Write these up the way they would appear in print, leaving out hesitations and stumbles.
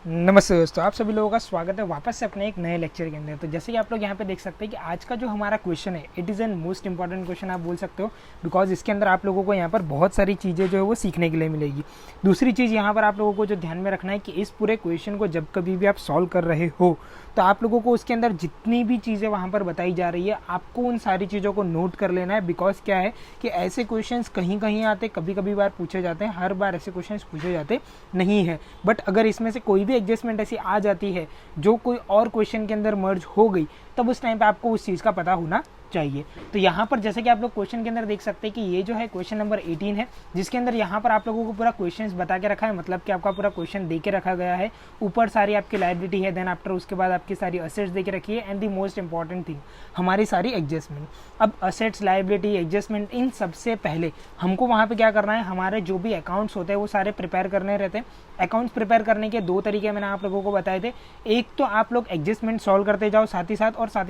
नमस्ते दोस्तों, आप सभी लोगों का स्वागत है वापस से अपने एक नए लेक्चर के अंदर। तो जैसे कि आप लोग यहाँ पे देख सकते हैं कि आज का जो हमारा क्वेश्चन है it is an most important question आप बोल सकते हो, बिकॉज इसके अंदर आप लोगों को यहाँ पर बहुत सारी चीज़ें जो है वो सीखने के लिए मिलेगी। दूसरी चीज़ यहाँ पर आप लोगों को जो ध्यान में रखना है कि इस पूरे क्वेश्चन को जब कभी भी आप सॉल्व कर रहे हो तो आप लोगों को उसके अंदर जितनी भी चीज़ें वहाँ पर बताई जा रही है आपको उन सारी चीज़ों को नोट कर लेना है। बिकॉज क्या है कि ऐसे क्वेश्चंस कहीं कहीं आते, कभी कभी बार पूछे जाते हैं, हर बार ऐसे क्वेश्चंस पूछे जाते नहीं है। बट अगर इसमें से कोई भी एडजस्टमेंट ऐसी आ जाती है जो कोई और क्वेश्चन के अंदर मर्ज हो गई, तब उस टाइम पे आपको उस चीज़ का पता होना चाहिए। तो यहाँ पर जैसे कि आप लोग क्वेश्चन के अंदर देख सकते हैं कि ये जो है क्वेश्चन नंबर 18 है, जिसके अंदर यहाँ पर आप लोगों को पूरा क्वेश्चंस बता के रखा है, मतलब कि आपका पूरा क्वेश्चन दे के रखा गया है। ऊपर सारी आपकी लायबिलिटी है, देन आफ्टर उसके बाद आपकी सारी असेट्स दे के रखी है, and the most important thing हमारी सारी एडजस्टमेंट। अब असेट्स, लायबिलिटी, एडजस्टमेंट, इन सबसे पहले हमको वहाँ पे क्या करना है, हमारे जो भी अकाउंट्स होते हैं वो सारे प्रिपेयर करने रहते हैं। अकाउंट्स प्रिपेयर करने के दो तरीके मैंने आप लोगों को बताए थे। एक तो आप लोग एडजस्टमेंट सॉल्व करते जाओ साथ ही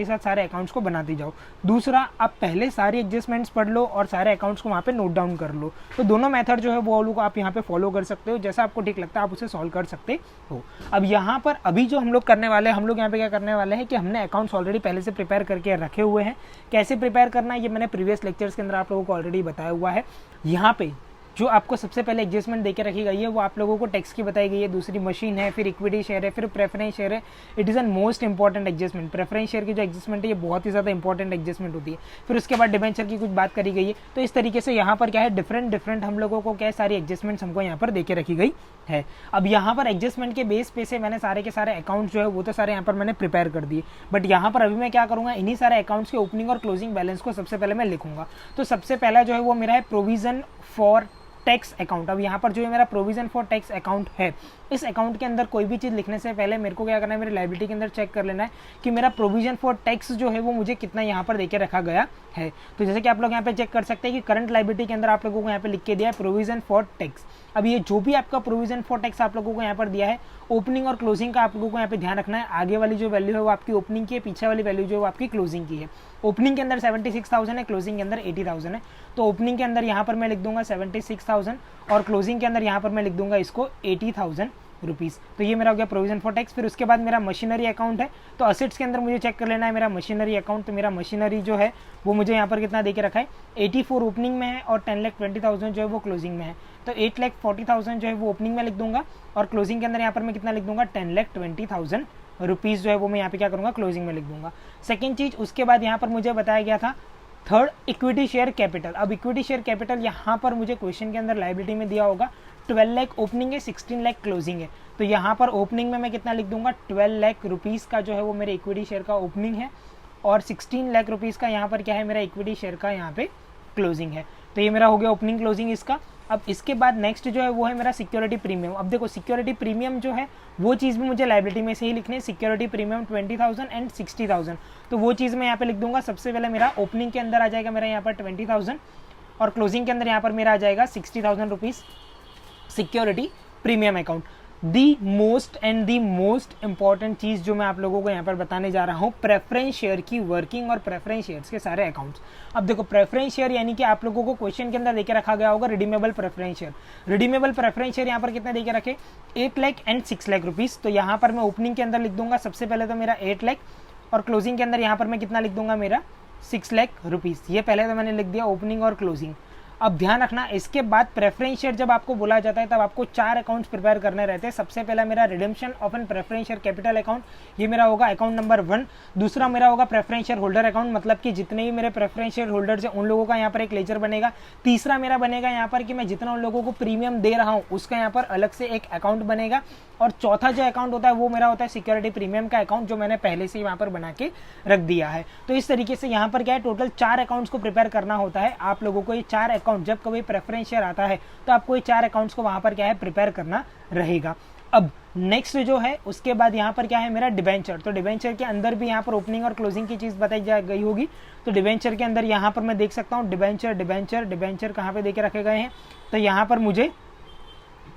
साथ सारे अकाउंट्स को बनाते जाओ। दूसरा, आप पहले सारी एडजस्टमेंट्स पढ़ लो और सारे अकाउंट्स को वहाँ पे नोट डाउन कर लो। तो दोनों मेथड जो है वो लोग आप यहाँ पे फॉलो कर सकते हो, जैसा आपको ठीक लगता है आप उसे सॉल्व कर सकते हो। अब यहाँ पर अभी जो हम लोग करने वाले हैं, हम लोग यहाँ पे क्या करने वाले हैं कि हमने अकाउंट्स ऑलरेडी पहले से प्रिपेयर करके रखे हुए हैं। कैसे प्रिपेयर करना है ये मैंने प्रीवियस लेक्चर्स के अंदर आप लोगों को ऑलरेडी बताया हुआ है। यहाँ पे जो आपको सबसे पहले एडजस्टमेंट देके रखी गई है वो आप लोगों को टैक्स की बताई गई है, दूसरी मशीन है, फिर इक्विटी शेयर है, फिर प्रेफरेंस शेयर है। It is an most important adjustment. Preference share की जो एडजस्टमेंट है ये बहुत ही ज़्यादा इंपॉर्टेंट एडजस्टमेंट होती है। फिर उसके बाद डिबेंचर की कुछ बात करी गई है। तो इस तरीके से यहाँ पर क्या है, डिफरेंट हम लोगों को क्या है, सारी एडजस्टमेंट्स हमको यहाँ पर देके रखी गई है। अब यहाँ पर एडजस्टमेंट के बेस पे से मैंने सारे के सारे अकाउंट्स जो है वो तो सारे यहाँ पर मैंने प्रिपेयर कर दिए। बट यहाँ पर अभी मैं क्या करूँगा, इन्हीं सारे अकाउंट्स के ओपनिंग और क्लोजिंग बैलेंस को सबसे पहले मैं लिखूंगा। तो सबसे पहला जो है वो मेरा है प्रोविजन फॉर टैक्स अकाउंट। अब यहाँ पर जो है मेरा प्रोविजन फॉर टैक्स अकाउंट है, इस अकाउंट के अंदर कोई भी चीज़ लिखने से पहले मेरे को क्या करना है, मेरे लायबिलिटी के अंदर चेक कर लेना है कि मेरा प्रोविजन फॉर टैक्स जो है वो मुझे कितना यहाँ पर देके रखा गया है। तो जैसे कि आप लोग यहाँ पे चेक कर सकते हैं कि करंट लायबिलिटी के अंदर आप लोगों को यहाँ पे लिख के दिया है प्रोविजन फॉर टैक्स। अब ये जो भी आपका प्रोविजन फॉर टैक्स आप लोगों को यहाँ पर दिया है, ओपनिंग और क्लोजिंग का आप लोगों को यहाँ पे ध्यान रखना है। आगे वाली जो वैल्यू है वो आपकी ओपनिंग की है, पीछे वाली वैल्यू जो है वो आपकी क्लोजिंग की है। ओपनिंग के अंदर 76,000 है, क्लोजिंग के अंदर 80,000 है। तो ओपनिंग के अंदर यहाँ पर मैं लिख दूंगा 76,000 और क्लोजिंग के अंदर यहाँ पर मैं लिख दूंगा इसको 80,000 रुपीज़। तो ये मेरा हो गया प्रोविजन फॉर टैक्स। फिर उसके बाद मेरा मशीनरी अकाउंट है, तो असेट्स के अंदर मुझे चेक कर लेना है मेरा मशीनरी अकाउंट। तो मेरा मशीनरी जो है वो मुझे यहाँ पर कितना देके रखा है, 84 ओपनिंग में है और 10,20,000 जो है वो क्लोजिंग में है। तो 8,40,000 जो है वो ओपनिंग में लिख दूंगा और क्लोजिंग के अंदर यहाँ पर मैं कितना लिख दूंगा, 10,20,000 रुपीज़ जो है वो मैं यहाँ पे क्या करूँगा, क्लोजिंग में लिख दूंगा। सेकेंड चीज़, उसके बाद यहाँ पर मुझे बताया गया था थर्ड, इक्विटी शेयर कैपिटल। अब इक्विटी शेयर कैपिटल यहाँ पर मुझे क्वेश्चन के अंदर लायबिलिटी में दिया होगा 12 लाख ओपनिंग है, 16 लाख क्लोजिंग है। तो यहाँ पर ओपनिंग में मैं कितना लिख दूंगा, 12 लाख रुपीज़ का जो है वो मेरे इक्विटी शेयर का ओपनिंग है और 16 लाख रुपीज़ का यहाँ पर क्या है, मेरा इक्विटी शेयर का यहाँ पे क्लोजिंग है। तो ये मेरा हो गया ओपनिंग क्लोजिंग इसका। अब इसके बाद नेक्स्ट जो है वो है मेरा सिक्योरिटी प्रीमियम। अब देखो सिक्योरिटी प्रीमियम जो है वो चीज़ भी मुझे लायबिलिटी में से ही लिखनी है। Security premium 20,000 and 60,000। तो वो चीज़ मैं यहाँ पे लिख दूंगा। सबसे पहले मेरा ओपनिंग के अंदर आ जाएगा मेरा यहाँ पर 20,000 और क्लोजिंग के अंदर यहाँ पर मेरा आ जाएगा 60,000 rupees security premium account. The most important चीज़ जो मैं आप लोगों को यहाँ पर बताने जा रहा हूँ, प्रेफरेंस शेयर की वर्किंग और प्रेफरेंस शेयर्स के सारे अकाउंट्स। अब देखो प्रेफरेंस शेयर यानी कि आप लोगों को क्वेश्चन के अंदर देके रखा गया होगा redeemable preference share. Redeemable preference share यहाँ पर कितने देके रखे, 8 लाख एंड 6 लाख रुपीज़। तो यहाँ पर मैं ओपनिंग के अंदर लिख दूंगा सबसे पहले तो मेरा 8 लाख और क्लोजिंग के अंदर यहाँ पर मैं कितना लिख दूंगा, मेरा 6 लाख रुपीज़। ये पहले तो मैंने लिख दिया ओपनिंग और क्लोजिंग। अब ध्यान रखना, इसके बाद प्रेफरेंस शेयर जब आपको बोला जाता है तब आपको 4 अकाउंट्स प्रिपेयर करने रहते हैं। सबसे पहला मेरा redemption of an preference share capital account, ये मेरा होगा अकाउंट नंबर 1। दूसरा मेरा होगा प्रेफरेंस शेयर होल्डर अकाउंट, मतलब कि जितने भी मेरे प्रेफरेंस शेयर होल्डर्स हैं उन लोगों का यहाँ पर एक लेजर बनेगा। तीसरा मेरा बनेगा यहाँ पर कि मैं जितना उन लोगों को प्रीमियम दे रहा हूँ उसका यहाँ पर अलग से एक अकाउंट बनेगा। और चौथा जो अकाउंट होता है वो मेरा होता है सिक्योरिटी प्रीमियम का अकाउंट, जो मैंने पहले से यहाँ पर बना के रख दिया है। तो इस तरीके से यहाँ पर क्या है, टोटल 4 अकाउंट्स को प्रिपेयर करना होता है आप लोगों को। ये 4 अकाउंट जब कभी प्रेफरेंस शेयर आता है तो आपको ये 4 अकाउंट्स को वहां पर क्या है, प्रिपेयर करना रहेगा। अब नेक्स्ट जो है उसके बाद यहाँ पर क्या है, मेरा डिबेंचर। तो डिबेंचर के अंदर भी यहाँ पर ओपनिंग और क्लोजिंग की चीज़ बताई जा गई होगी। तो डिबेंचर के अंदर यहाँ पर मैं देख सकता हूँ डिबेंचर कहाँ पे देके रखे गए हैं। तो यहाँ पर मुझे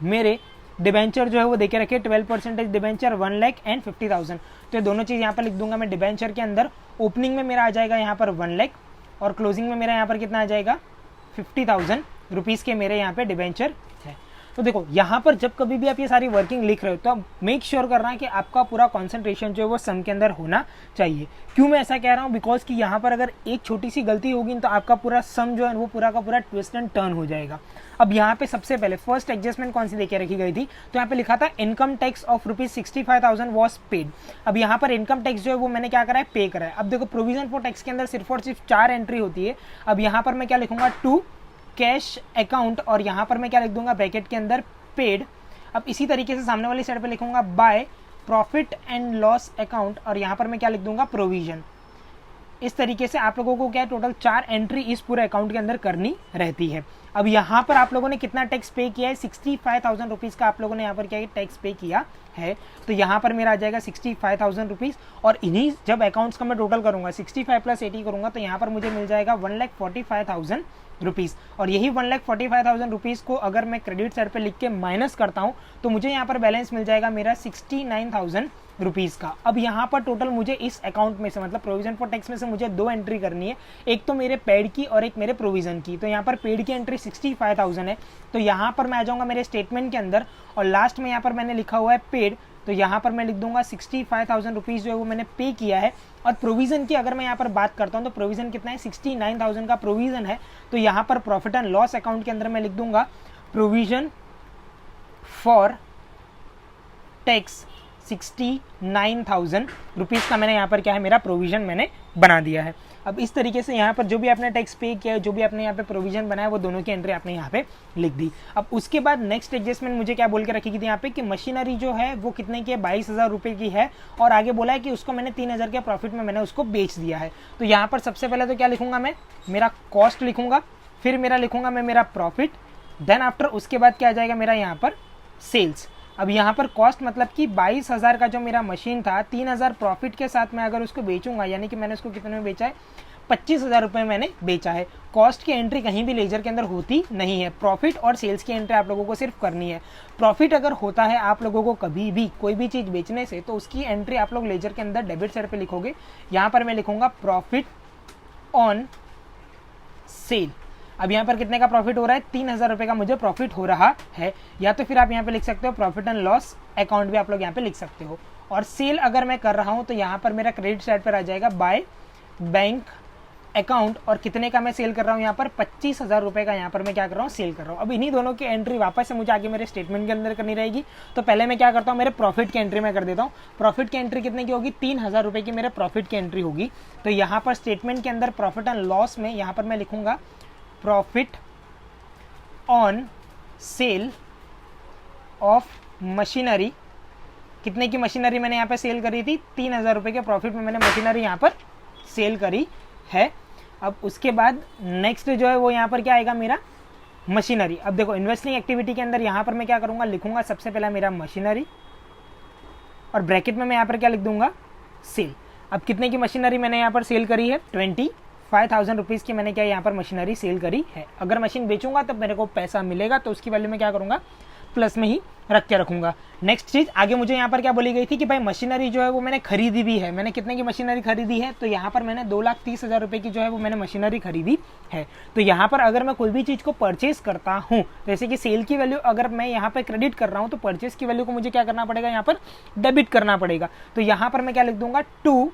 मेरे डिबेंचर जो है वो देके रखे 12% डिबेंचर 1 लाख एंड 50,000। तो ये दोनों चीज़ यहाँ पर लिख दूंगा मैं। डिबेंचर के अंदर ओपनिंग में मेरा आ जाएगा यहाँ पर 1 लाख और क्लोजिंग में मेरा यहाँ पर कितना आ जाएगा, 50,000 रुपीज़ के मेरे यहाँ पे डिबेंचर है। तो देखो यहाँ पर जब कभी भी आप ये सारी वर्किंग लिख रहे हो तो मेक श्योर करना है कि आपका पूरा कॉन्सेंट्रेशन जो है वो सम के अंदर होना चाहिए। क्यों मैं ऐसा कह रहा हूँ, बिकॉज कि यहाँ पर अगर एक छोटी सी गलती होगी तो आपका पूरा सम जो है वो पूरा का पूरा ट्विस्ट एंड टर्न हो जाएगा। अब यहाँ पे सबसे पहले फर्स्ट एडजस्टमेंट कौन सी देके रखी गई थी, तो यहाँ पे लिखा था income tax of ₹65,000 was paid. अब यहाँ पर इनकम टैक्स जो है वो मैंने क्या करा है, पे करा है। अब देखो प्रोविजन फॉर टैक्स के अंदर सिर्फ और सिर्फ 4 एंट्री होती है। अब यहाँ पर मैं क्या लिखूंगा, टू कैश अकाउंट, और यहाँ पर मैं क्या लिख दूंगा ब्रैकेट के अंदर पेड। अब इसी तरीके से सामने वाली साइड पे लिखूंगा by profit and loss account, और यहाँ पर मैं क्या लिख दूंगा प्रोविजन। इस तरीके से आप लोगों को क्या टोटल 4 एंट्री इस पूरे अकाउंट के अंदर करनी रहती है। अब यहाँ पर आप लोगों ने कितना टैक्स पे किया है, 65,000 रुपीज़ का आप लोगों ने यहाँ पर क्या टैक्स पे किया है। तो यहाँ पर मेरा आ जाएगा 65,000 रुपीज़, और इन्हीं जब अकाउंट्स का मैं टोटल करूँगा 65 + 80 करूँगा तो यहाँ पर मुझे मिल जाएगा 1,45,000 रुपीज़। और यही 1,45,000 रुपीज़ को अगर मैं क्रेडिट साइड पे लिख के माइनस करता हूँ तो मुझे यहाँ पर बैलेंस मिल जाएगा मेरा 69,000 रुपीज़ का। अब यहाँ पर टोटल मुझे इस अकाउंट में से मतलब प्रोविजन फॉर टैक्स में से मुझे 2 एंट्री करनी है, एक तो मेरे पेड की और एक मेरे प्रोविजन की। तो यहाँ पर पेड की एंट्री 65,000 है, तो यहाँ पर मैं आ जाऊँगा मेरे स्टेटमेंट के अंदर, और लास्ट में यहाँ पर मैंने लिखा हुआ है पेड, तो यहाँ पर मैं लिख दूंगा 65,000 रुपीज़ जो है वो मैंने पे किया है। और प्रोविज़न की अगर मैं यहाँ पर बात करता हूँ तो प्रोविज़न कितना है, 69,000 का प्रोविज़न है। तो यहाँ पर प्रॉफिट एंड लॉस अकाउंट के अंदर मैं लिख दूंगा प्रोविज़न फॉर टैक्स 69,000 रुपीज़ का मैंने यहाँ पर क्या है मेरा प्रोविज़न मैंने बना दिया है। अब इस तरीके से यहाँ पर जो भी आपने टैक्स पे किया है, जो भी आपने यहाँ पे प्रोविजन बनाया, वो दोनों की एंट्री आपने यहाँ पे लिख दी। अब उसके बाद नेक्स्ट एडजस्टमेंट मुझे क्या बोल के रखी थी यहाँ पे कि मशीनरी जो है वो कितने की है, 22,000 रुपये की है, और आगे बोला है कि उसको मैंने 3,000 के प्रॉफिट में मैंने उसको बेच दिया है। तो यहाँ पर सबसे पहले तो क्या लिखूंगा, मैं मेरा कॉस्ट लिखूंगा, फिर मेरा लिखूंगा मैं मेरा प्रॉफिट, देन आफ्टर उसके बाद क्या आ जाएगा मेरा यहाँ पर सेल्स। अब यहाँ पर कॉस्ट मतलब कि 22,000 का जो मेरा मशीन था, 3,000 प्रॉफिट के साथ मैं अगर उसको बेचूंगा, यानी कि मैंने उसको कितने में बेचा है, 25,000 रुपये मैंने बेचा है। कॉस्ट की एंट्री कहीं भी लेजर के अंदर होती नहीं है, प्रॉफिट और सेल्स की एंट्री आप लोगों को सिर्फ करनी है। प्रॉफिट अगर होता है आप लोगों को कभी भी कोई भी चीज़ बेचने से, तो उसकी एंट्री आप लोग लेजर के अंदर डेबिट साइड पे लिखोगे। यहाँ पर मैं लिखूंगा प्रॉफिट ऑन सेल। अब यहाँ पर कितने का प्रॉफिट हो रहा है, 3,000 रुपये का मुझे प्रॉफिट हो रहा है। या तो फिर आप यहाँ पे लिख सकते हो प्रॉफिट एंड लॉस अकाउंट भी आप लोग यहाँ पे लिख सकते हो। और सेल अगर मैं कर रहा हूँ तो यहाँ पर मेरा क्रेडिट साइड पर आ जाएगा बाय बैंक अकाउंट, और कितने का मैं सेल कर रहा हूँ यहाँ पर 25,000 रुपये का यहाँ पर मैं क्या कर रहा हूँ, सेल कर रहा हूँ। अब इन्हीं दोनों की एंट्री वापस से मुझे आगे मेरे स्टेटमेंट के अंदर करनी रहेगी। तो पहले मैं क्या करता हूँ, मेरे प्रॉफिट की एंट्री में कर देता हूँ। प्रॉफिट की एंट्री कितने की होगी, 3,000 रुपये की मेरे प्रॉफिट की एंट्री होगी। तो यहाँ पर स्टेटमेंट के अंदर प्रॉफिट एंड लॉस में यहाँ पर मैं लिखूंगा profit on sale of machinery. कितने की मशीनरी मैंने यहाँ पे सेल करी थी, 3,000 रुपये के प्रॉफिट में मैंने मशीनरी यहाँ पर सेल करी है। अब उसके बाद नेक्स्ट जो है वो यहाँ पर क्या आएगा मेरा मशीनरी। अब देखो इन्वेस्टिंग एक्टिविटी के अंदर यहाँ पर मैं क्या करूँगा, लिखूंगा सबसे पहला मेरा मशीनरी, और ब्रैकेट में मैं यहाँ पर क्या लिख दूंगा, सेल। अब कितने की मशीनरी मैंने यहाँ पर सेल करी है, 25,000 रुपीज़ की मैंने क्या यहाँ पर मशीनरी सेल करी है। अगर मशीन बेचूंगा तब मेरे को पैसा मिलेगा, तो उसकी वैल्यू में क्या करूँगा, प्लस में ही रख के रखूंगा। नेक्स्ट चीज़ आगे मुझे यहाँ पर क्या बोली गई थी कि भाई मशीनरी जो है वो मैंने खरीदी भी है। मैंने कितने की मशीनरी खरीदी है, तो यहाँ पर मैंने 2,30,000 रुपये की जो है वो मैंने मशीनरी खरीदी है। तो यहाँ पर अगर मैं कोई भी चीज़ को परचेज करता हूँ, जैसे कि सेल की वैल्यू अगर मैं यहाँ पर क्रेडिट कर रहा हूँ, तो परचेज की वैल्यू को मुझे क्या करना पड़ेगा, यहाँ पर डेबिट करना पड़ेगा। तो यहाँ पर मैं क्या लिख दूंगा, टू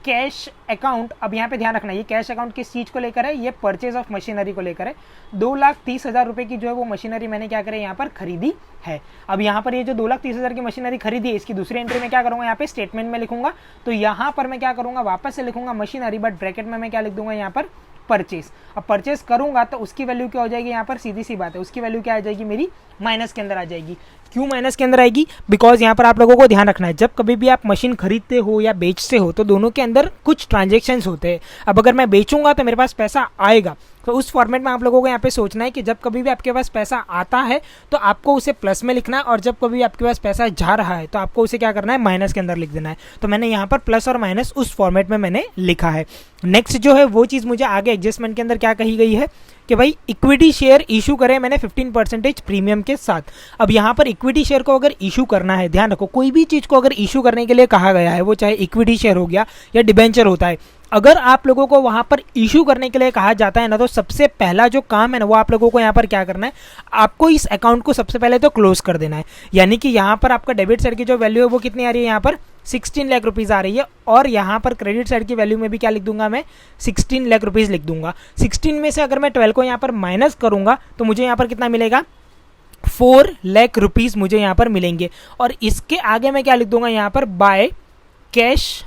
कैश अकाउंट। अब यहाँ पे ध्यान रखना, ये कैश अकाउंट किस चीज़ को लेकर है, ये परचेज ऑफ मशीनरी को लेकर है। 2,30,000 रुपये की जो है वो मशीनरी मैंने क्या करे यहाँ पर खरीदी है। अब यहाँ पर ये जो 2,30,000 की मशीनरी खरीदी है, इसकी दूसरी एंट्री में क्या करूँगा, यहाँ पे स्टेटमेंट में लिखूंगा। तो यहाँ पर मैं क्या करूँगा, वापस से लिखूंगा मशीनरी, बट ब्रैकेट में मैं क्या लिख दूंगा यहाँ पर परचेज। अब परचेज करूंगा तो उसकी वैल्यू क्या हो जाएगी, यहाँ पर सीधी सी बात है, उसकी वैल्यू क्या आ जाएगी, मेरी माइनस के अंदर आ जाएगी। क्यों माइनस के अंदर आएगी, बिकॉज यहाँ पर आप लोगों को ध्यान रखना है, जब कभी भी आप मशीन खरीदते हो या बेचते हो तो दोनों के अंदर कुछ ट्रांजेक्शन्स होते हैं। अब अगर मैं बेचूंगा तो मेरे पास पैसा आएगा, तो उस फॉर्मेट में आप लोगों को यहाँ पे सोचना है कि जब कभी भी आपके पास पैसा आता है तो आपको उसे प्लस में लिखना है, और जब कभी आपके पास पैसा जा रहा है तो आपको उसे क्या करना है, माइनस के अंदर लिख देना है। तो मैंने यहाँ पर प्लस और माइनस उस फॉर्मेट में मैंने लिखा है। नेक्स्ट जो है वो चीज़ मुझे आगे एडजस्टमेंट के अंदर क्या कही गई है कि भाई इक्विटी शेयर इशू करें मैंने 15% प्रीमियम के साथ। अब यहाँ पर इक्विटी शेयर को अगर इशू करना है, ध्यान रखो कोई भी चीज़ को अगर इशू करने के लिए कहा गया है, वो चाहे इक्विटी शेयर हो गया या डिबेंचर होता है, अगर आप लोगों को वहां पर इशू करने के लिए कहा जाता है ना, तो सबसे पहला जो काम है ना वो आप लोगों को यहाँ पर क्या करना है, आपको इस अकाउंट को सबसे पहले तो क्लोज कर देना है। यानी कि यहाँ पर आपका डेबिट साइड की जो वैल्यू है वो कितनी आ रही है, यहाँ पर 16 लाख रुपीज़ आ रही है, और यहाँ पर क्रेडिट साइड की वैल्यू में भी क्या लिख दूंगा मैं, 16 लाख रुपीज़ लिख दूंगा। 16 में से अगर मैं 12 को यहाँ पर माइनस करूंगा तो मुझे यहाँ पर कितना मिलेगा, 4 लाख रुपीज़ मुझे यहाँ पर मिलेंगे। और इसके आगे मैं क्या लिख दूंगा यहाँ पर, by cash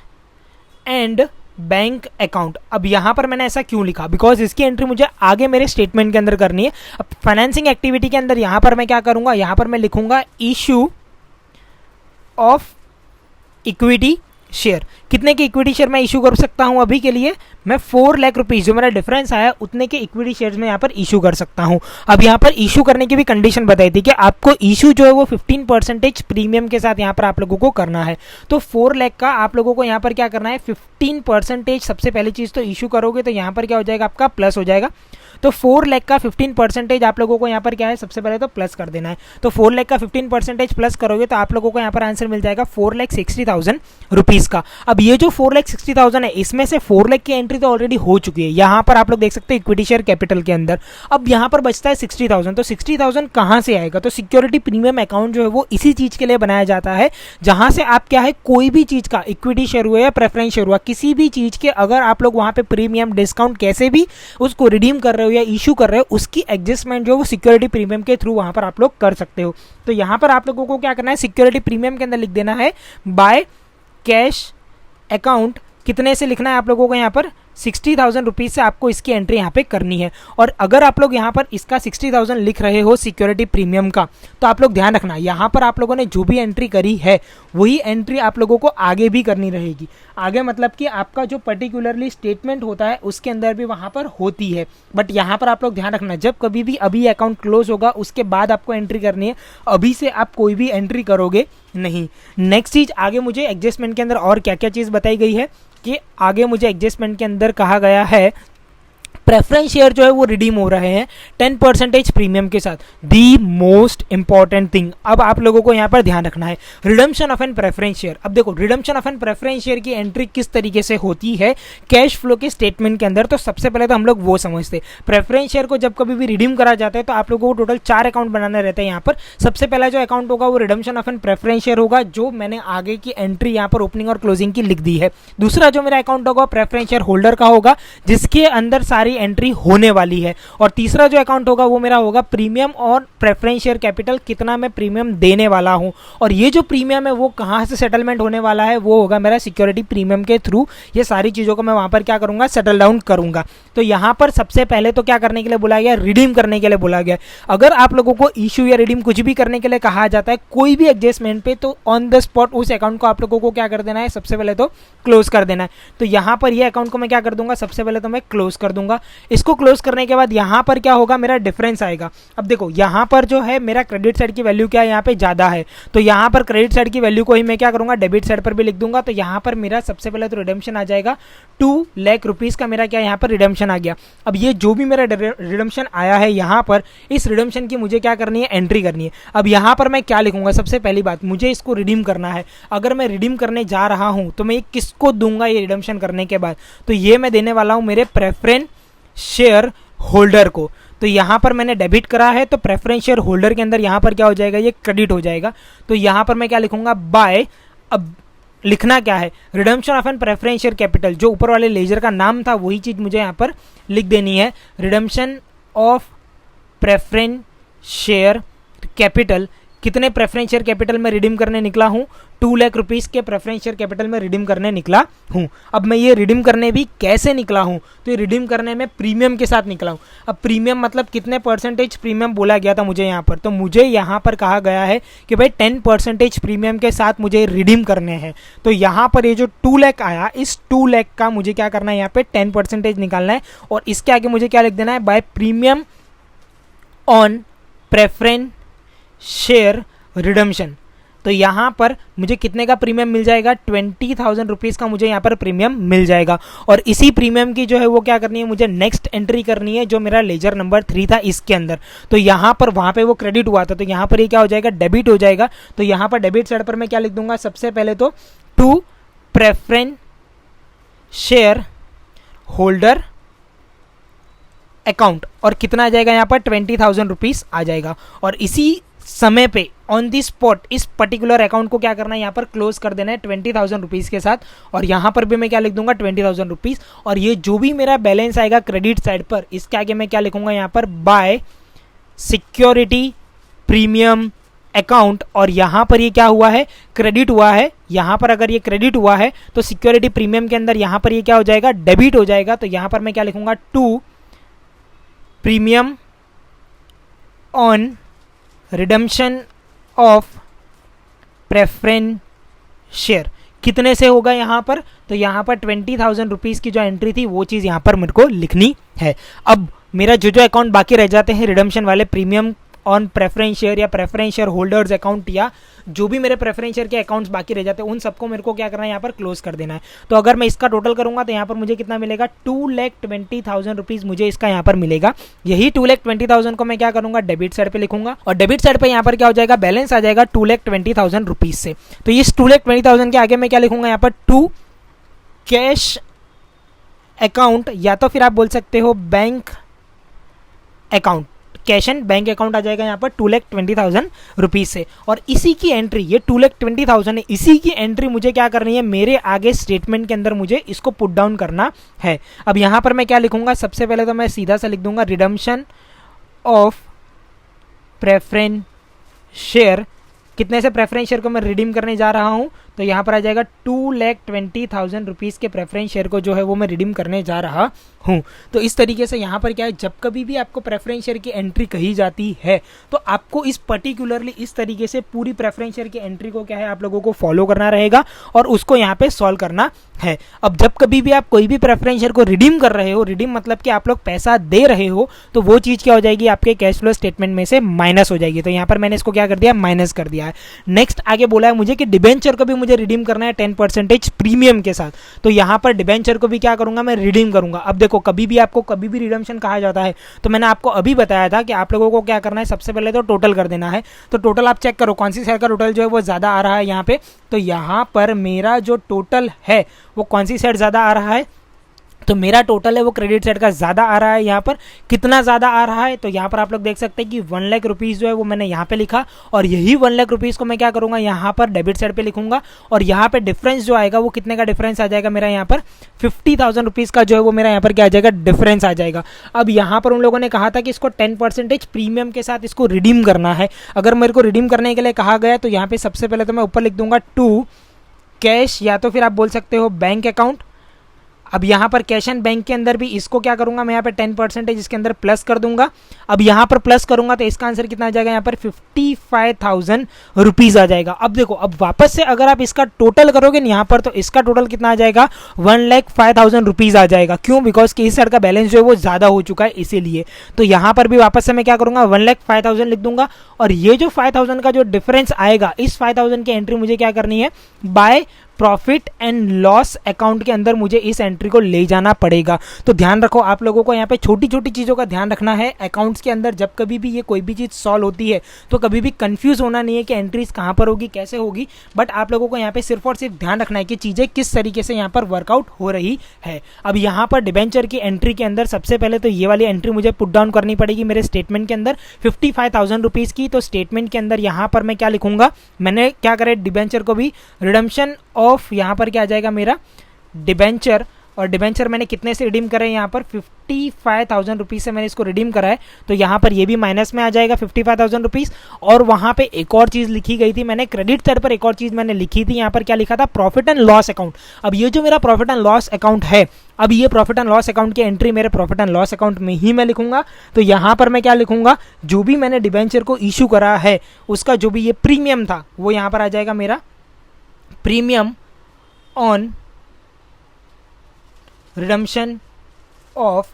and bank account. अब यहाँ पर मैंने ऐसा क्यों लिखा, बिकॉज इसकी एंट्री मुझे आगे मेरे स्टेटमेंट के अंदर करनी है। अब फाइनेंसिंग एक्टिविटी के अंदर यहाँ पर मैं क्या करूँगा, यहाँ पर मैं लिखूंगा इशू ऑफ इक्विटी शेयर। कितने के इक्विटी शेयर मैं इशू कर सकता हूं, अभी के लिए मैं 4 लाख रुपीज़ जो मेरा डिफरेंस आया उतने के इक्विटी शेयर्स में यहाँ पर इशू कर सकता हूं। अब यहाँ पर इशू करने की भी कंडीशन बताई थी कि आपको इशू जो है वो 15% प्रीमियम के साथ यहाँ पर आप लोगों को करना है। तो 4 लाख का आप लोगों को यहाँ पर क्या करना है, 15%। सबसे पहली चीज़ तो इशू करोगे तो यहाँ पर क्या हो जाएगा, आपका प्लस हो जाएगा। तो 4 लाख का 15% आप लोगों को यहाँ पर क्या है, सबसे पहले तो प्लस कर देना है। तो 4 लाख का 15% प्लस करोगे तो आप लोगों को यहाँ पर आंसर मिल जाएगा 4,60,000 रुपीज़ का। अब ये जो 4,60,000 है, इसमें से 4 लाख की एंट्री तो ऑलरेडी हो चुकी है, यहाँ पर आप लोग देख सकते हैं इक्विटी शेयर कैपिटल के अंदर। अब यहाँ पर बचता है 60,000। तो 60,000 कहाँ से आएगा, तो सिक्योरिटी प्रीमियम अकाउंट जो है वो इसी चीज़ के लिए बनाया जाता है, जहाँ से आप क्या है, कोई भी चीज़ का इक्विटी शेयर हुआ या प्रेफरेंस शेयर हुआ, किसी भी चीज़ के अगर आप लोग वहाँ पे प्रीमियम डिस्काउंट कैसे भी उसको रिडीम कर रहे हो या इशू कर रहे हो, उसकी एडजस्टमेंट जो है वो सिक्योरिटी प्रीमियम के थ्रू वहाँ पर आप लोग कर सकते हो। तो यहाँ पर आप लोगों को क्या करना है, सिक्योरिटी प्रीमियम के अंदर लिख देना है बाय कैश अकाउंट। कितने से लिखना है आप लोगों को, यहाँ पर 60,000 रुपीज़ से आपको इसकी एंट्री यहाँ पे करनी है। और अगर आप लोग यहाँ पर इसका 60,000 लिख रहे हो सिक्योरिटी प्रीमियम का, तो आप लोग ध्यान रखना, यहाँ पर आप लोगों ने जो भी एंट्री करी है वही एंट्री आप लोगों को आगे भी करनी रहेगी। आगे मतलब कि आपका जो पर्टिकुलरली स्टेटमेंट होता है उसके अंदर भी वहाँ पर होती है। बट यहाँ पर आप लोग ध्यान रखना, जब कभी भी अभी अकाउंट क्लोज होगा उसके बाद आपको एंट्री करनी है, अभी से आप कोई भी एंट्री करोगे नहीं। नेक्स्ट चीज़, आगे मुझे एडजस्टमेंट के अंदर और क्या क्या चीज़ बताई गई है कि आगे मुझे एडजस्टमेंट के अंदर कहा गया है प्रेफरेंस शेयर जो है वो रिडीम हो रहे हैं 10% प्रीमियम के साथ। दी मोस्ट इंपॉर्टेंट थिंग अब आप लोगों को यहाँ पर ध्यान रखना है, redemption of an preference share. अब देखो, redemption of an preference share की एंट्री किस तरीके से होती है कैश फ्लो के स्टेटमेंट के अंदर। तो सबसे पहले तो हम लोग वो समझते, प्रेफरेंस शेयर को जब कभी भी रिडीम करा जाता है तो आप लोगों को टोटल 4 अकाउंट बनाने रहते हैं। यहाँ पर सबसे पहला जो अकाउंट होगा वो redemption of an preference share होगा, जो मैंने आगे की एंट्री यहाँ पर ओपनिंग और क्लोजिंग की लिख दी है। दूसरा जो मेरा अकाउंट होगा प्रेफरेंस शेयर होल्डर का होगा, जिसके अंदर सारी एंट्री होने वाली है। और तीसरा जो अकाउंट होगा वो मेरा होगा प्रीमियम और प्रेफरेंस शेयर कैपिटल, कितना मैं प्रीमियम देने वाला हूं, और ये जो प्रीमियम है वो कहां से सेटलमेंट होने वाला है, वो होगा मेरा सिक्योरिटी प्रीमियम के थ्रू। ये सारी चीजों को मैं वहां पर क्या करूंगा, सेटल डाउन करूंगा। तो यहां पर सबसे पहले तो क्या करने के लिए बोला गया, रिडीम करने के लिए बोला गया। अगर आप लोगों को इशू या रिडीम कुछ भी करने के लिए कहा जाता है कोई भी एडजस्टमेंट पे, तो ऑन द स्पॉट उस अकाउंट को आप लोगों को क्या कर देना है, सबसे पहले तो क्लोज कर देना है। तो यहां पर ये अकाउंट को मैं क्या कर दूंगा, सबसे पहले तो मैं क्लोज कर दूंगा। इसको क्लोज करने के बाद यहां पर क्या होगा, मेरा डिफरेंस आएगा। अब देखो यहां पर जो है मेरा क्रेडिट साइड की वैल्यू क्या है, यहाँ पे ज्यादा है, तो यहां पर क्रेडिट साइड की वैल्यू को ही मैं क्या करूंगा, डेबिट साइड पर भी लिख दूंगा। तो यहां पर मेरा सबसे पहले तो रिडेम्पशन आ जाएगा 2 लाख रुपीज का, मेरा क्या यहाँ पर रिडेम्पशन आ गया। अब ये जो भी मेरा रिडेम्पशन आया है यहाँ पर, इस रिडेम्पशन की मुझे क्या करनी है, एंट्री करनी है। अब यहाँ पर मैं क्या लिखूंगा, सबसे पहली बात मुझे इसको रिडीम करना है। अगर मैं रिडीम करने जा रहा हूं तो मैं किसको दूंगा ये रिडेम्पशन करने के बाद, तो ये मैं देने वाला हूं मेरे प्रेफरेंस शेयर होल्डर को। तो यहां पर मैंने डेबिट करा है, तो प्रेफरेंस शेयर होल्डर के अंदर यहां पर क्या हो जाएगा, ये क्रेडिट हो जाएगा। तो यहां पर मैं क्या लिखूंगा, बाय, अब लिखना क्या है, redemption of an preference share capital, जो ऊपर वाले लेजर का नाम था वही चीज मुझे यहां पर लिख देनी है। Redemption of preference share capital, कितने प्रेफरेंस शेयर कैपिटल में रिडीम करने निकला हूं, 2 लाख रुपीस के प्रेफरेंस शेयर कैपिटल में रिडीम करने निकला हूं। अब मैं ये रिडीम करने भी कैसे निकला हूं, तो ये रिडीम करने में प्रीमियम के साथ निकला हूं। अब प्रीमियम मतलब कितने परसेंटेज प्रीमियम बोला गया था मुझे यहाँ पर, तो मुझे यहाँ पर कहा गया है कि भाई 10% प्रीमियम के साथ मुझे रिडीम करने हैं। तो यहाँ पर ये जो 2 लाख आया, इस 2 लाख का मुझे क्या करना है, यहाँ पे 10% निकालना है, और इसके आगे मुझे क्या लिख देना है, by premium on preference share redemption. तो यहां पर मुझे कितने का प्रीमियम मिल जाएगा, 20,000 रुपीज का मुझे यहां पर प्रीमियम मिल जाएगा। और इसी प्रीमियम की जो है वो क्या करनी है, मुझे नेक्स्ट एंट्री करनी है, जो मेरा लेजर नंबर 3 था इसके अंदर। तो यहां पर वहां पे वो क्रेडिट हुआ था, तो यहां पर ये क्या हो जाएगा, डेबिट हो जाएगा। तो यहां पर डेबिट साइड पर मैं क्या लिख दूंगा, सबसे पहले तो 2 प्रेफरेंस शेयर होल्डर अकाउंट, और कितना आ जाएगा यहाँ पर 20,000 रुपीज़ आ जाएगा। और इसी समय पे ऑन दी स्पॉट इस पर्टिकुलर अकाउंट को क्या करना है, यहाँ पर क्लोज कर देना है 20,000 रुपीज़ के साथ। और यहाँ पर भी मैं क्या लिख दूंगा 20,000 रुपीज़, और ये जो भी मेरा बैलेंस आएगा क्रेडिट साइड पर, इसके आगे मैं क्या लिखूंगा यहाँ पर बाय सिक्योरिटी प्रीमियम अकाउंट। और यहाँ पर ये क्या हुआ है, क्रेडिट हुआ है। यहाँ पर अगर ये क्रेडिट हुआ है तो सिक्योरिटी प्रीमियम के अंदर यहाँ पर ये क्या हो जाएगा, डेबिट हो जाएगा। तो यहाँ पर मैं क्या लिखूंगा, to premium on redemption of preference share. कितने से होगा यहाँ पर, तो यहाँ पर 20,000 रुपीज़ की जो एंट्री थी वो चीज़ यहाँ पर मेरे को लिखनी है। अब मेरा जो अकाउंट बाकी रह जाते हैं रिडम्पशन वाले, प्रीमियम ऑन प्रेफरेंस शेयर या प्रेफरेंस शेयर होल्डर्स अकाउंट, या जो भी मेरे प्रेफरेंस शेयर के अकाउंट्स बाकी रह जाते हैं, उन सबको मेरे को क्या करना है, यहाँ पर क्लोज कर देना है। तो अगर मैं इसका टोटल करूंगा तो यहाँ पर मुझे कितना मिलेगा, 2,20,000 रुपीज़ मुझे इसका यहाँ पर मिलेगा। यही 2,20,000 को मैं क्या करूंगा, डेबिट साइड पे लिखूंगा, और डेबिट साइड पे यहाँ पर क्या हो जाएगा, बैलेंस आ जाएगा 2,20,000 रुपीज़ से। तो इस 2,20,000 के आगे मैं क्या लिखूंगा, यहाँ पर टू कैश अकाउंट, या तो फिर आप बोल सकते हो bank account, cash and bank account आ जाएगा यहाँ पर 2,20,000 रुपीज़ से। और इसी की एंट्री, ये 2,20,000 है, इसी की एंट्री मुझे क्या करनी है, मेरे आगे स्टेटमेंट के अंदर मुझे इसको पुट डाउन करना है। अब यहाँ पर मैं क्या लिखूंगा, सबसे पहले तो मैं सीधा सा लिख दूंगा रिडम्पशन ऑफ प्रेफरेंस शेयर। कितने से प्रेफरेंस शेयर को मैं रिडीम करने जा रहा हूँ, तो यहाँ पर आ जाएगा 2,20,000 रुपीज़ के प्रेफरेंस शेयर को जो है वो मैं रिडीम करने जा रहा हूँ। तो इस तरीके से यहाँ पर क्या है, जब कभी भी आपको प्रेफरेंस शेयर की एंट्री कही जाती है तो आपको इस पर्टिकुलरली इस तरीके से पूरी प्रेफरेंस शेयर की एंट्री को क्या है, आप लोगों को फॉलो करना रहेगा और उसको यहाँ पे सॉल्व करना है। अब जब कभी भी आप कोई भी प्रेफरेंस शेयर को रिडीम कर रहे हो, रिडीम मतलब कि आप लोग पैसा दे रहे हो, तो वो चीज़ क्या हो जाएगी, आपके कैश फ्लो स्टेटमेंट में से माइनस हो जाएगी। तो यहाँ पर मैंने इसको क्या कर दिया, माइनस कर दिया है। नेक्स्ट आगे बोला है मुझे कि डिबेंचर को भी मुझे रिडीम करना है 10% प्रीमियम के साथ। तो यहाँ पर डिबेंचर को भी क्या करूंगा, मैं रिडीम करूंगा। अब देखो, कभी भी आपको कभी भी रिडम्पशन कहा जाता है तो मैंने आपको अभी बताया था कि आप लोगों को क्या करना है, सबसे पहले तो टोटल कर देना है। तो टोटल आप चेक करो कौन सी शेयर का टोटल जो है वो ज़्यादा आ रहा है यहाँ पे। तो यहाँ पर मेरा जो टोटल है वो कौन सी शेयर ज़्यादा आ रहा है, तो मेरा टोटल है वो क्रेडिट साइड का ज़्यादा आ रहा है। यहाँ पर कितना ज़्यादा आ रहा है, तो यहाँ पर आप लोग देख सकते हैं कि 1 लाख रुपीज़ जो है वो मैंने यहाँ पे लिखा, और यही 1 लाख रुपीज़ को मैं क्या करूँगा, यहाँ पर डेबिट साइड पे लिखूंगा। और यहाँ पे डिफरेंस जो आएगा वो कितने का डिफरेंस आ जाएगा, मेरा यहाँ पर 50,000 रुपीज़ का जो है वो मेरा यहाँ पर क्या आ जाएगा, डिफरेंस आ जाएगा। अब यहाँ पर उन लोगों ने कहा था कि इसको 10% प्रीमियम के साथ इसको रिडीम करना है। अगर मेरे को रिडीम करने के लिए कहा गया तो यहाँ पे सबसे पहले तो मैं ऊपर लिख दूंगा टू कैश, या तो फिर आप बोल सकते हो बैंक अकाउंट। अब यहाँ पर कैश एंड बैंक के अंदर भी इसको क्या करूंगा, मैं यहाँ पर 10% इसके अंदर प्लस कर दूंगा। अब यहाँ पर प्लस करूंगा तो इसका आंसर कितना आ जाएगा, यहाँ पर 55,000 रुपीज़ आ जाएगा। अब देखो, अब वापस से अगर आप इसका टोटल करोगे यहाँ पर तो इसका टोटल कितना आ जाएगा, 1,05,000 रुपीज़ आ जाएगा। क्यों, बिकॉज कि इस साइड का बैलेंस जो है वो ज़्यादा हो चुका है इसीलिए। तो यहाँ पर भी वापस से मैं क्या करूँगा, 1,05,000 लिख दूंगा। और ये जो 5,000 का जो डिफरेंस आएगा, इस 5,000 की एंट्री मुझे क्या करनी है, by profit and loss account के अंदर मुझे इस एंट्री को ले जाना पड़ेगा। तो ध्यान रखो, आप लोगों को यहाँ पे छोटी छोटी चीज़ों का ध्यान रखना है अकाउंट्स के अंदर। जब कभी भी ये कोई भी चीज़ सॉल्व होती है तो कभी भी कंफ्यूज होना नहीं है कि एंट्रीज कहाँ पर होगी, कैसे होगी, बट आप लोगों को यहाँ पे सिर्फ और सिर्फ ध्यान रखना है कि चीज़ें किस तरीके से यहाँ पर वर्कआउट हो रही है। अब यहाँ पर डिबेंचर की एंट्री के अंदर सबसे पहले तो ये वाली एंट्री मुझे पुट डाउन करनी पड़ेगी मेरे स्टेटमेंट के अंदर 55,000 रुपीज़ की। तो स्टेटमेंट के अंदर यहाँ पर मैं क्या लिखूंगा, मैंने क्या करे, डिबेंचर को भी रिडम्पशन ऑफ, यहाँ पर क्या आ जाएगा मेरा डिबेंचर, और डिबेंचर मैंने कितने से रिडीम करा है, यहाँ पर 55,000 रुपीज़ से मैंने इसको रिडीम करा है। तो यहाँ पर ये भी माइनस में आ जाएगा 55,000 रुपीज़। और वहाँ पे एक और चीज़ लिखी गई थी, मैंने क्रेडिट साइड पर एक और चीज़ मैंने लिखी थी, यहाँ पर क्या लिखा था, प्रॉफिट एंड लॉस अकाउंट। अब ये जो मेरा प्रॉफिट एंड लॉस अकाउंट है, अब ये प्रॉफिट एंड लॉस अकाउंट की एंट्री मेरे प्रॉफिट एंड लॉस अकाउंट में ही मैं लिखूंगा। तो यहाँ पर मैं क्या लिखूंगा, जो भी मैंने डिबेंचर को इशू करा है उसका जो भी ये प्रीमियम था वो यहाँ पर आ जाएगा मेरा premium on redemption of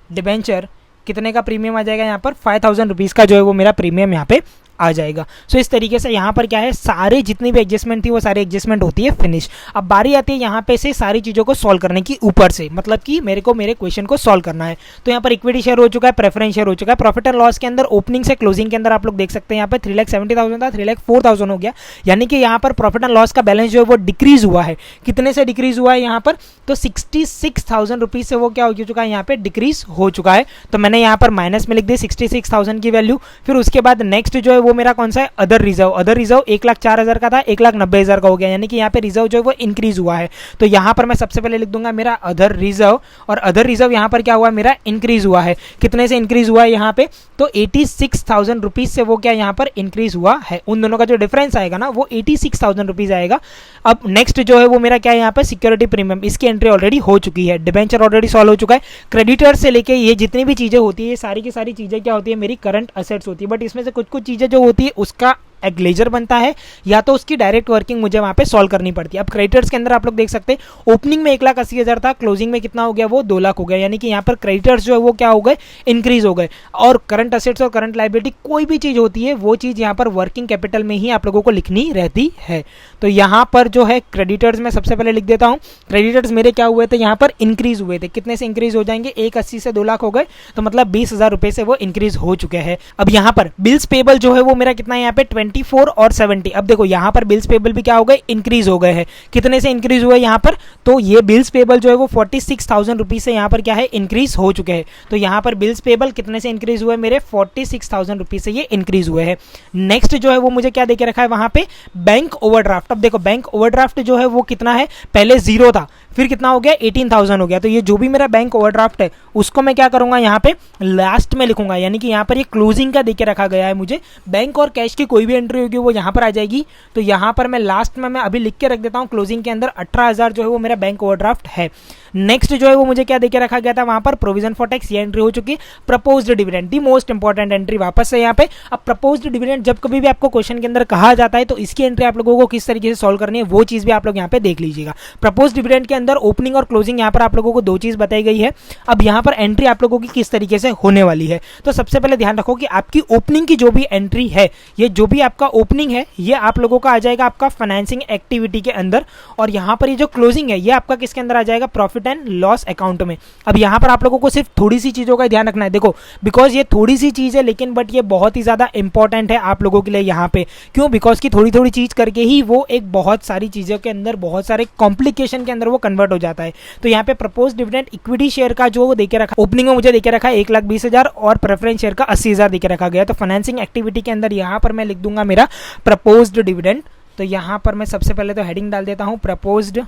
debenture. कितने का प्रीमियम आ जाएगा, यहाँ पर 5,000 रुपीज़ का जो है वो मेरा प्रीमियम यहाँ पे आ जाएगा। सो इस तरीके से यहाँ पर क्या है, सारे जितनी भी एडजस्टमेंट थी वो सारी एडजस्टमेंट होती है फिनिश। अब बारी आती है यहाँ पे से सारी चीज़ों को सॉल्व करने की, ऊपर से मतलब कि मेरे को मेरे क्वेश्चन को सॉल्व करना है। तो यहाँ पर इक्विटी शेयर हो चुका है, प्रेफरेंस शेयर हो चुका है, प्रॉफिट एंड लॉस के अंदर ओपनिंग से क्लोजिंग के अंदर आप लोग देख सकते हैं यहाँ पे 3,70,000 था, 3,04,000 हो गया, यानी कि यहाँ पर प्रॉफिट एंड लॉस का बैलेंस जो है वो डिक्रीज हुआ है। कितने से डिक्रीज हुआ है यहाँ पर, तो 66,000 रुपीज से वो क्या हो चुका है, यहाँ पे डिक्रीज हो चुका है। तो मैंने यहाँ पर माइनस में लिख दी 66,000 की वैल्यू। फिर उसके बाद नेक्स्ट जो है वो मेरा कौन सा है, अदर रिजर्व। अदर रिजर्व 1,04,000 का था, 1,90,000 का हो गया, यानी कि यहाँ पे रिजर्व जो है वो इंक्रीज हुआ है। तो यहाँ पर मैं सबसे पहले लिख दूंगा मेरा अदर रिजर्व, और अदर रिजर्व यहाँ पर क्या हुआ, मेरा इंक्रीज हुआ है। कितने से इंक्रीज हुआ है यहाँ पे, तो 86,000 रुपीज से वो क्या यहाँ पर इंक्रीज हुआ है। उन दोनों का जो डिफरेंस आएगा ना वो 86,000 रुपीज आएगा। अब नेक्स्ट जो है वो मेरा क्या है यहाँ पर, सिक्योरिटी प्रीमियम, इसकी एंट्री ऑलरेडी हो चुकी है, डिबेंचर ऑलरेडी सॉल्व हो चुका है। क्रेडिटर से लेके ये जितनी भी चीजें होती है, ये सारी की सारी चीजें क्या होती है, मेरी करंट असेट्स होती है। बट इसमें से कुछ कुछ चीजें जो होती है उसका एक लेजर बनता है, या तो उसकी डायरेक्ट वर्किंग मुझे वहां पे सॉल्व करनी पड़ती है। अब क्रेडिटर्स के अंदर आप लोग देख सकते हैं, ओपनिंग में 1,80,000 था, क्लोजिंग में कितना हो गया, वो 2 लाख हो गया, यानी कि यहाँ पर क्रेडिटर्स जो है वो क्या हो गए, इंक्रीज हो गए। और करंट असेट्स और करंट लायबिलिटी कोई भी चीज होती है वो चीज यहाँ पर वर्किंग कैपिटल में ही आप लोगों को लिखनी रहती है। तो यहाँ पर जो है क्रेडिटर्स में सबसे पहले लिख देता हूँ, क्रेडिटर्स मेरे क्या हुए थे, यहाँ पर इंक्रीज हुए थे। कितने से इंक्रीज हो जाएंगे, 1,80 से 2 लाख हो गए, तो मतलब 20,000 रुपए से वो इंक्रीज हो चुके हैं। अब यहाँ पर बिल्स पेबल जो है वो मेरा कितना है यहाँ पे, 24 और 70। अब देखो यहाँ पर बिल्स पेबल भी क्या हो गए, इंक्रीज हो गए हैं। कितने से इंक्रीज हुए यहाँ पर, तो ये बिल्स पेबल जो है वो 46,000 रुपीज से यहाँ पर क्या है, इंक्रीज हो चुके हैं। तो यहाँ पर बिल्स पेबल कितने से इंक्रीज हुए, मेरे 46,000 रुपीज से ये इंक्रीज हुए हैं। नेक्स्ट जो है वो मुझे क्या देके रखा है वहां पे, बैंक ओवरड्राफ्ट। अब देखो बैंक ओवरड्राफ्ट जो है वो कितना है, पहले 0 था, फिर कितना हो गया, 18,000 हो गया। तो ये जो भी मेरा बैंक ओवरड्राफ्ट है उसको मैं क्या करूंगा, यहाँ पे लास्ट में लिखूंगा, यानी कि यहाँ पर ये क्लोजिंग का देके रखा गया है मुझे। बैंक और कैश की कोई भी एंट्री होगी वो यहाँ पर आ जाएगी। तो यहाँ पर मैं लास्ट में मैं अभी लिख के रख देता हूँ, क्लोजिंग के अंदर 18,000 जो है वो मेरा बैंक ओवरड्राफ्ट है। नेक्स्ट जो है वो मुझे क्या देके रखा गया था वहां पर, प्रोविजन फॉर टैक्स, ये एंट्री हो चुकी है। प्रपोज्ड डिविडेंड, दी मोस्ट इंपॉर्टेंट एंट्री वापस से यहाँ पे। अब प्रपोज्ड डिविडेंड जब कभी भी आपको क्वेश्चन के अंदर कहा जाता है तो इसकी एंट्री आप लोगों को किस तरीके से सॉल्व करनी है वो चीज भी आप लोग यहाँ पे देख लीजिएगा। प्रपोज्ड डिविडेंड के अंदर ओपनिंग और क्लोजिंग यहाँ पर आप लोगों को 2 चीज बताई गई है। अब यहाँ पर एंट्री आप लोगों की किस तरीके से होने वाली है, तो सबसे पहले ध्यान रखो कि आपकी ओपनिंग की जो भी एंट्री है, ये जो भी आपका ओपनिंग है ये आप लोगों का आ जाएगा आपका फाइनेंसिंग एक्टिविटी के अंदर, और यहाँ पर ये जो क्लोजिंग है ये आपका किसके अंदर आ जाएगा, प्रॉफिट एंड लॉस अकाउंट में। अब यहाँ पर आप लोगों को सिर्फ थोड़ी सी चीजों का ध्यान रखना है, देखो बिकॉज ये थोड़ी सी चीज है लेकिन बट ये बहुत ही ज्यादा इंपॉर्टेंट है आप लोगों के लिए यहाँ पे। क्यों, बिकॉज की थोड़ी थोड़ी चीज करके ही वो एक बहुत सारी चीजों के अंदर, बहुत सारे कॉम्प्लिकेशन के अंदर वो कन्वर्ट हो जाता है। तो यहाँ पे प्रपोज डिविडेंड इक्विटी शेयर का जो देके रखा, ओपनिंग में मुझे देके रखा है 1,20,000 और प्रेफरेंस शेयर का 80,000 देके रखा गया। तो फाइनेंसिंग एक्टिविटी के अंदर यहाँ पर मैं लिख दूंगा मेरा प्रपोज्ड डिविडेंड। तो यहाँ पर मैं सबसे पहले तो हेडिंग डाल देता हूँ प्रपोज्ड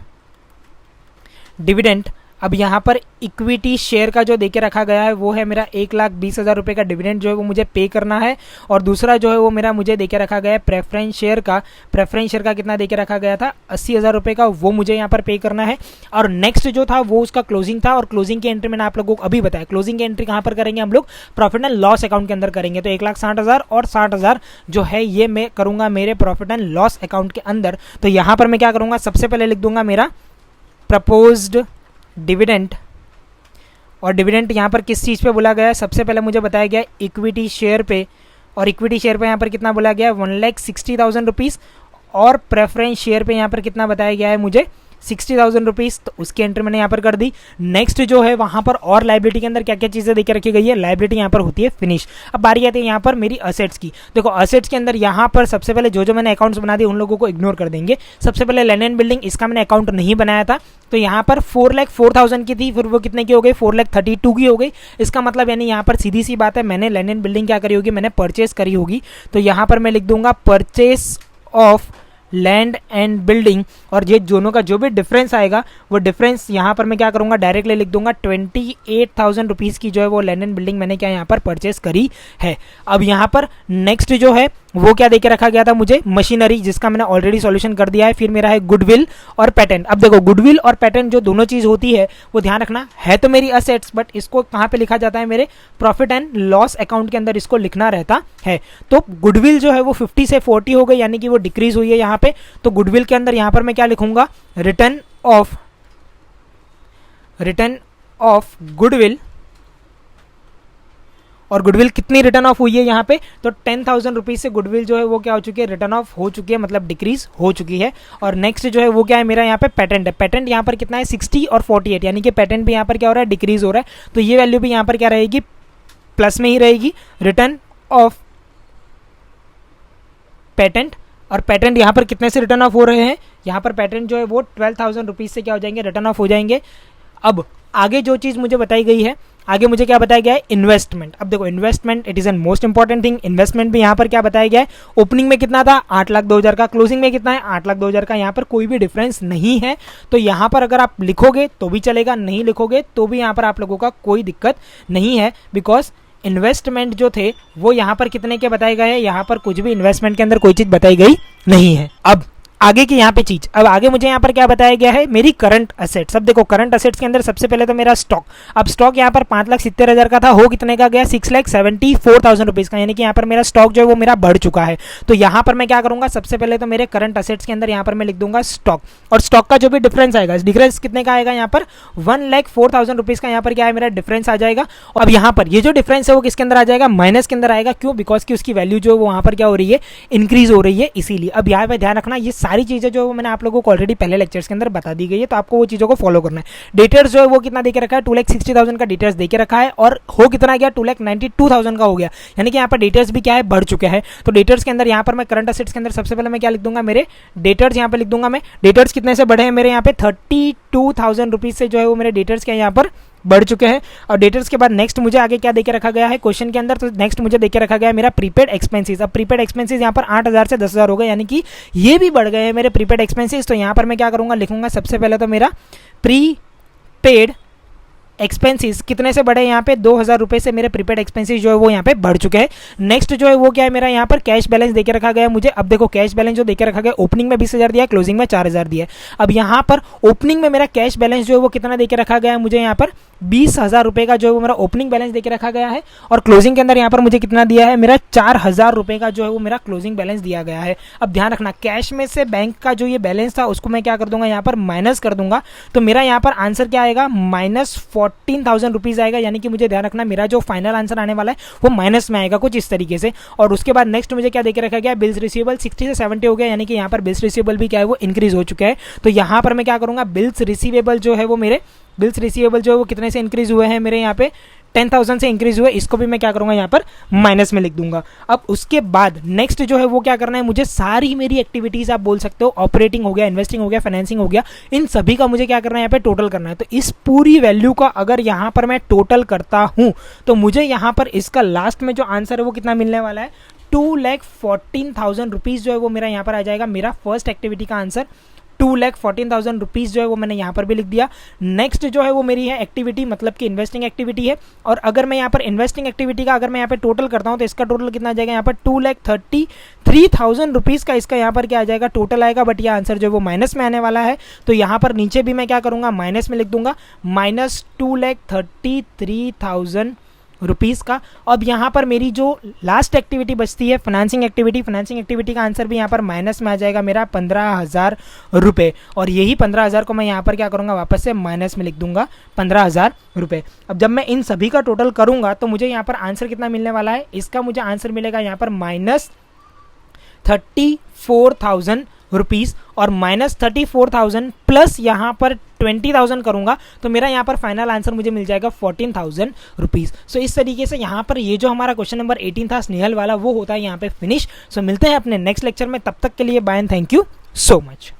डिविडेंड। अब यहाँ पर इक्विटी शेयर का जो देके रखा गया है वो है मेरा 1,20,000 रुपये का डिविडेंड जो है वो मुझे पे करना है। और दूसरा जो है वो मेरा मुझे देके रखा गया है प्रेफरेंस शेयर का। प्रेफरेंस शेयर का कितना देके रखा गया था, 80,000 रुपये का, वो मुझे यहाँ पर पे करना है। और नेक्स्ट जो था वो उसका क्लोजिंग था, और क्लोजिंग की एंट्री मैंने आप लोगों को अभी बताया। क्लोजिंग की एंट्री कहाँ पर करेंगे हम लोग, प्रॉफिट एंड लॉस अकाउंट के अंदर करेंगे। तो 1,60,000 और 60,000 जो है ये मैं करूंगा मेरे प्रॉफिट एंड लॉस अकाउंट के अंदर। तो यहाँ पर मैं क्या करूंगा, सबसे पहले लिख दूंगा मेरा प्रपोज्ड डिविडेंड। और डिविडेंड यहाँ पर किस चीज़ पे बोला गया है, सबसे पहले मुझे बताया गया इक्विटी शेयर पे, और इक्विटी शेयर पे यहाँ पर कितना बोला गया है, 1,60,000 रुपीज़। और प्रेफरेंस शेयर पे यहाँ पर कितना बताया गया है मुझे, 60,000 रुपीज़। तो उसकी एंट्री मैंने यहाँ पर कर दी। नेक्स्ट जो है वहाँ पर और लाइबिलिटी के अंदर क्या क्या चीज़ें देकर रखी गई है, लाइबिलिटी यहाँ पर होती है फिनिश। अब बारी आती है यहाँ पर मेरी असेट्स की। देखो असेट्स के अंदर यहाँ पर सबसे पहले जो मैंने अकाउंट्स बना दिए उन लोगों को इग्नोर कर देंगे। सबसे पहले लैंड एंड बिल्डिंग, इसका मैंने अकाउंट नहीं बनाया था, तो यहाँ पर 4,04,000 की थी, फिर वो कितने की हो गई, 4,32,000 की हो गई। इसका मतलब यानी यहाँ पर सीधी सी बात है मैंने लैंड एंड बिल्डिंग क्या करी होगी, मैंने परचेस करी होगी। तो यहाँ पर मैं लिख दूंगा purchase of land and building. और ये दोनों का जो भी डिफरेंस आएगा वो डिफरेंस यहाँ पर मैं क्या करूँगा, डायरेक्टली लिख दूंगा 28,000 रुपीज़ की जो है वो लैंड एंड बिल्डिंग मैंने क्या यहाँ पर परचेस करी है। अब यहाँ पर नेक्स्ट जो है वो क्या देके रखा गया था मुझे, मशीनरी, जिसका मैंने ऑलरेडी सॉल्यूशन कर दिया है। फिर मेरा है गुडविल और पैटेंट। अब देखो गुडविल और पैटेंट जो दोनों चीज होती है वो ध्यान रखना है तो मेरी असेट्स, बट इसको कहाँ पे लिखा जाता है, मेरे प्रॉफिट एंड लॉस अकाउंट के अंदर इसको लिखना रहता है। तो गुडविल जो है वो 50 से 40 हो गई, यानी कि वो डिक्रीज हुई है यहाँ पे। तो गुडविल के अंदर यहाँ पर मैं क्या लिखूंगा, रिटर्न ऑफ गुडविल और गुडविल कितनी रिटर्न ऑफ हुई है यहाँ पे, तो 10,000 रुपीज़ से गुडविल जो है वो क्या हो चुकी है, रिटर्न ऑफ हो चुकी है, मतलब डिक्रीज हो चुकी है। और नेक्स्ट जो है वो क्या है मेरा यहाँ पे पेटेंट है। पेटेंट यहाँ पर कितना है 60 और 48, यानी कि पेटेंट भी यहाँ पर क्या हो रहा है, डिक्रीज हो रहा है। तो ये वैल्यू भी यहाँ पर क्या रहेगी, प्लस में ही रहेगी, रिटर्न ऑफ पेटेंट। और पेटेंट यहाँ पर कितने से रिटर्न ऑफ हो रहे हैं, यहाँ पर पेटेंट जो है वो 12,000 रुपीज़ से क्या हो जाएंगे, रिटर्न ऑफ हो जाएंगे। अब आगे जो चीज़ मुझे बताई गई है, आगे मुझे क्या बताया गया है, इन्वेस्टमेंट। अब देखो investment it is an most important thing. Investment भी यहाँ पर क्या बताया गया है, ओपनिंग में कितना था 8,02,000 का, क्लोजिंग में कितना है 8,02,000 का, यहाँ पर कोई भी डिफरेंस नहीं है। तो यहाँ पर अगर आप लिखोगे तो भी चलेगा, नहीं लिखोगे तो भी यहाँ पर आप लोगों का कोई दिक्कत नहीं है, बिकॉज इन्वेस्टमेंट जो थे वो यहाँ पर कितने के बताए गए हैं, यहाँ पर कुछ भी इन्वेस्टमेंट के अंदर कोई चीज़ बताई गई नहीं है। अब आगे की यहाँ पे चीज, अब आगे मुझे यहाँ पर क्या बताया गया है, मेरी करंट असेट्स। अब देखो करंट असेट्स के अंदर सबसे पहले तो मेरा स्टॉक। अब स्टॉक यहाँ पर 5,70,000 का था, हो कितने का गया 6,74,000 रुपीज़ का, यानी कि यहाँ पर मेरा स्टॉक जो है वो मेरा बढ़ चुका है। तो यहाँ पर मैं क्या करूँगा, सबसे पहले तो मेरे करंट असेट्स के अंदर यहाँ पर मैं लिख दूंगा स्टॉक, और स्टॉक का जो भी डिफरेंस आएगा, डिफरेंस कितने का आएगा, यहाँ पर 1,04,000 रुपीज़ का यहाँ पर क्या है मेरा डिफरेंस आ जाएगा। अब यहाँ पर ये जो डिफरेंस है वो किसके अंदर आ जाएगा, माइनस के अंदर आएगा। क्यों, बिकॉज की उसकी वैल्यू जो है वो वहाँ पर क्या हो रही है, इंक्रीज हो रही है, इसीलिए। अब यहाँ पर ध्यान रखना, ये सारी चीज़ें जो है मैंने आप लोगों को ऑलरेडी पहले लेक्चर्स के अंदर बता दी गई है, तो आपको वो चीजों को फॉलो करना है। डेटर्स जो है वो कितना देके रखा है, 2,60,000 का डेटर्स देके रखा है, और हो कितना गया 2,92,000 का हो गया, यानी कि यहाँ पर डेटर्स भी क्या है, बढ़ चुके हैं। तो डेटर्स के अंदर यहाँ पर मैं करंट असेट्स के अंदर सबसे पहले मैं क्या लिख दूंगा, मेरे डेटर्स यहाँ पर लिख दूंगा मैं। डेटर्स कितने से बढ़े हैं मेरे यहाँ पे 32,000 रुपीज से जो है वो मेरे डेटर्स क्या यहाँ पर बढ़ चुके हैं। और डेटर्स के बाद नेक्स्ट मुझे आगे क्या देके रखा गया है क्वेश्चन के अंदर, तो नेक्स्ट मुझे देके रखा गया है मेरा प्रीपेड एक्सपेंसेस। अब प्रीपेड एक्सपेंसेस यहाँ पर 8,000 से 10,000 हो गए, यानी कि ये भी बढ़ गए हैं मेरे प्रीपेड एक्सपेंसेस। तो यहाँ पर मैं क्या करूँगा, लिखूंगा सबसे पहले तो मेरा प्रीपेड एक्सपेंसेस कितने से बढ़े, यहाँ पे 2,000 रुपये से मेरे प्रीपेड एक्सपेंसेस जो है वो यहाँ पे बढ़ चुके हैं। नेक्स्ट जो है वो क्या है मेरा यहाँ पर कैश बैलेंस देके रखा गया है मुझे। अब देखो कैश बैलेंस जो देके रखा गया, ओपनिंग में 20,000 दिया है, क्लोजिंग में 4,000 दिया है। अब यहाँ पर ओपनिंग में मेरा कैश बैलेंस जो है वो कितना देके रखा गया है मुझे, यहाँ पर 20,000 रुपये का जो है वो मेरा ओपनिंग बैलेंस देके रखा गया है, और क्लोजिंग के अंदर यहाँ पर मुझे कितना दिया है, मेरा 4,000 रुपये का जो है वो मेरा क्लोजिंग बैलेंस दिया गया है। अब ध्यान रखना, कैश में से बैंक का जो ये बैलेंस था उसको मैं क्या कर दूंगा, यहाँ पर माइनस कर दूंगा। तो मेरा यहाँ पर आंसर क्या आएगा, -14,000 रुपीज़ आएगा, यानी कि मुझे ध्यान रखना मेरा जो फाइनल आंसर आने वाला है वो माइनस में आएगा कुछ इस तरीके से। और उसके बाद नेक्स्ट मुझे क्या देके रखा गया, बिल्स रिसीवेबल 60 से 70 हो गया, यानी कि यहाँ पर बिल्स रिसीवेबल भी क्या है वो इंक्रीज हो चुका है। तो यहाँ पर मैं क्या करूँगा, बिल्स रिसीवेबल जो है वो मेरे बिल्स रिसीवेबल जो है वो कितने से इंक्रीज हुए हैं मेरे यहाँ पे 10,000 से इंक्रीज हुए, इसको भी मैं क्या करूंगा यहाँ पर माइनस में लिख दूंगा। अब उसके बाद नेक्स्ट जो है वो क्या करना है, मुझे सारी मेरी एक्टिविटीज आप बोल सकते हो, ऑपरेटिंग हो गया, इन्वेस्टिंग हो गया, फाइनेंसिंग हो गया, इन सभी का मुझे क्या करना है यहाँ पे टोटल करना है। तो इस पूरी वैल्यू का अगर यहाँ पर मैं टोटल करता हूँ तो मुझे यहाँ पर इसका लास्ट में जो आंसर है वो कितना मिलने वाला है, 2,14,000 रुपीज़ जो है वो मेरा यहाँ पर आ जाएगा। मेरा फर्स्ट एक्टिविटी का आंसर 2,14,000 रुपीज़ जो है वो मैंने यहाँ पर भी लिख दिया। नेक्स्ट जो है वो मेरी है एक्टिविटी, मतलब कि इन्वेस्टिंग एक्टिविटी है। और अगर मैं यहाँ पर इन्वेस्टिंग एक्टिविटी का अगर मैं यहाँ पे टोटल करता हूँ तो इसका टोटल कितना आ जाएगा, यहाँ पर 2,33,000 रुपीज़ का इसका यहाँ पर क्या आ जाएगा, टोटल आएगा। बट ये आंसर जो है वो माइनस में आने वाला है, तो यहाँ पर नीचे भी मैं क्या करूँगा, माइनस में लिख दूंगा, -2,33,000 रुपीज़ का। अब यहाँ पर मेरी जो लास्ट एक्टिविटी बचती है फाइनेंसिंग एक्टिविटी, फाइनेंसिंग एक्टिविटी का आंसर भी यहाँ पर माइनस में आ जाएगा मेरा 15,000 रुपये। और यही 15,000 को मैं यहाँ पर क्या करूँगा, वापस से माइनस में लिख दूंगा 15,000 रुपये। अब जब मैं इन सभी का टोटल करूँगा तो मुझे यहाँ पर आंसर कितना मिलने वाला है, इसका मुझे आंसर मिलेगा यहाँ पर -34,000 रुपीज़। और -34,000 प्लस यहाँ पर 20,000 करूंगा तो मेरा यहाँ पर फाइनल आंसर मुझे मिल जाएगा 14,000 रुपीज़। सो इस तरीके से यहाँ पर ये जो हमारा क्वेश्चन नंबर 18 था स्नेहल वाला, वो होता है यहाँ पे फिनिश। सो मिलते हैं अपने नेक्स्ट लेक्चर में, तब तक के लिए bye and thank you so much.